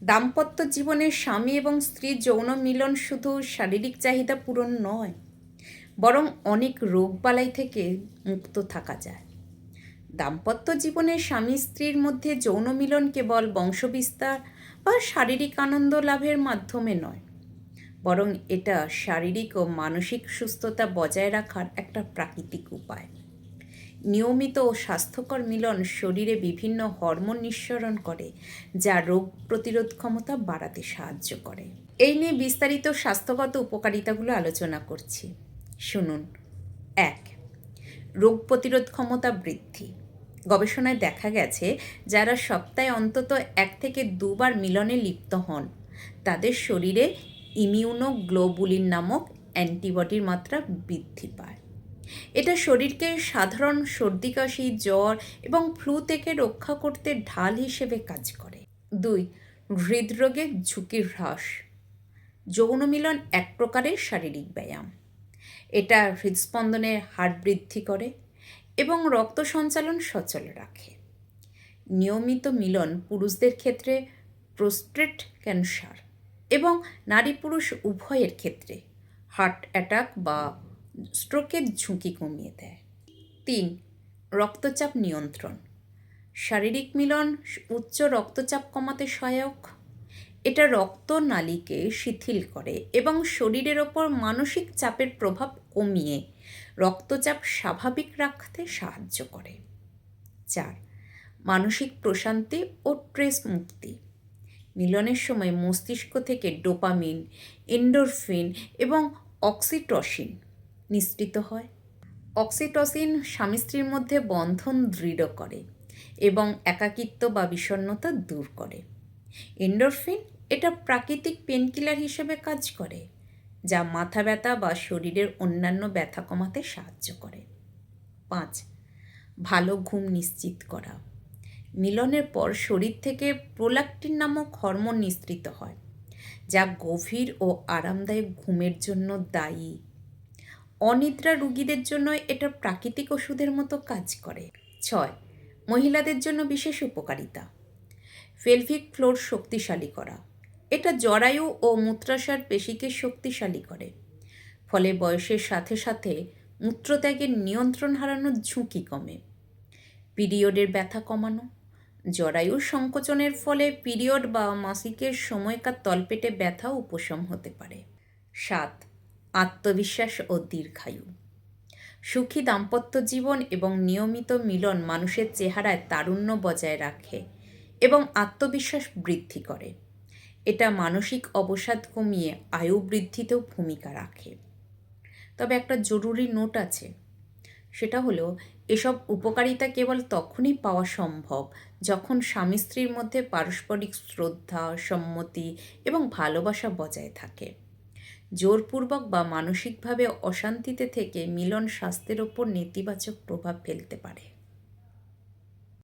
দাম্পত্য জীবনে স্বামী এবং স্ত্রীর যৌন মিলন শুধু শারীরিক চাহিদা পূরণ নয়, বরং অনেক রোগবালাই থেকে মুক্ত থাকা যায়। দাম্পত্য জীবনে স্বামী স্ত্রীর মধ্যে যৌন মিলন কেবল বংশবিস্তার বা শারীরিক আনন্দ লাভের মাধ্যমে নয়, বরং এটা শারীরিক ও মানসিক সুস্থতা বজায় রাখার একটা প্রাকৃতিক উপায়। নিয়মিত ও স্বাস্থ্যকর মিলন শরীরে বিভিন্ন হরমোন নিঃসরণ করে, যা রোগ প্রতিরোধ ক্ষমতা বাড়াতে সাহায্য করে। এই নিয়ে বিস্তারিত স্বাস্থ্যগত উপকারিতাগুলো আলোচনা করছি, শুনুন। 1. রোগ প্রতিরোধ ক্ষমতা বৃদ্ধি। গবেষণায় দেখা গেছে, যারা সপ্তাহে অন্তত 1 থেকে 2 বার মিলনে লিপ্ত হন, তাদের শরীরে ইমিউনোগ্লোবুলিন নামক অ্যান্টিবডির মাত্রা বৃদ্ধি পায়। এটা শরীরকে সাধারণ সর্দি কাশি, জ্বর এবং ফ্লু থেকে রক্ষা করতে ঢাল হিসেবে কাজ করে। 2. হৃদরোগের ঝুঁকি হ্রাস। যৌন মিলন এক প্রকারের শারীরিক ব্যায়াম। এটা হৃদস্পন্দনের হার বৃদ্ধি করে এবং রক্ত সঞ্চালন সচল রাখে। নিয়মিত মিলন পুরুষদের ক্ষেত্রে প্রোস্টেট ক্যান্সার এবং নারী পুরুষ উভয়ের ক্ষেত্রে হার্ট অ্যাটাক বা স্ট্রোকের ঝুঁকি কমিয়ে দেয়। 3. রক্তচাপ নিয়ন্ত্রণ। শারীরিক মিলন উচ্চ রক্তচাপ কমাতে সহায়ক। এটা রক্তনালীকে শিথিল করে এবং শরীরের ওপর মানসিক চাপের প্রভাব কমিয়ে রক্তচাপ স্বাভাবিক রাখতে সাহায্য করে। 4. মানসিক প্রশান্তি ও স্ট্রেস মুক্তি। মিলনের সময় মস্তিষ্ক থেকে ডোপামিন, এন্ডোরফিন এবং অক্সিটোসিন নিঃসৃত হয়। অক্সিটোসিন স্বামী স্ত্রীর মধ্যে বন্ধন দৃঢ় করে এবং একাকিত্ব বা বিষণ্ণতা দূর করে। এন্ডোরফিন এটা প্রাকৃতিক পেনকিলার হিসেবে কাজ করে, যা মাথা ব্যথা বা শরীরের অন্যান্য ব্যথা কমাতে সাহায্য করে। 5. ভালো ঘুম নিশ্চিত করা। মিলনের পর শরীর থেকে প্রোল্যাক্টিন নামক হরমোন নিঃসৃত হয়, যা গভীর ও আরামদায়ক ঘুমের জন্য দায়ী। অনিদ্রা রোগীদের জন্য এটা প্রাকৃতিক ওষুধের মতো কাজ করে। 6. মহিলাদের জন্য বিশেষ উপকারিতা। পেলভিক ফ্লোর শক্তিশালী করা। এটা জরায়ু ও মূত্রাশয়ের পেশিকে শক্তিশালী করে, ফলে বয়সের সাথে সাথে মূত্রত্যাগের নিয়ন্ত্রণ হারানোর ঝুঁকি কমে। পিরিয়ডের ব্যথা কমানো। জরায়ুর সংকোচনের ফলে পিরিয়ড বা মাসিকের সময়কার তলপেটে ব্যথা উপশম হতে পারে। 7. আত্মবিশ্বাস ও দীর্ঘায়ু। সুখী দাম্পত্য জীবন এবং নিয়মিত মিলন মানুষের চেহারায় তারুণ্য বজায় রাখে এবং আত্মবিশ্বাস বৃদ্ধি করে। এটা মানসিক অবসাদ কমিয়ে আয়ু বৃদ্ধিতেও ভূমিকা রাখে। তবে একটা জরুরি নোট আছে, সেটা হলো এসব উপকারিতা কেবল তখনই পাওয়া সম্ভব যখন স্বামী স্ত্রীর মধ্যে পারস্পরিক শ্রদ্ধা, সম্মতি এবং ভালোবাসা বজায় থাকে। জোরপূর্বক বা মানসিকভাবে অশান্তিতে থেকে মিলন স্বাস্থ্যের ওপর নেতিবাচক প্রভাব ফেলতে পারে।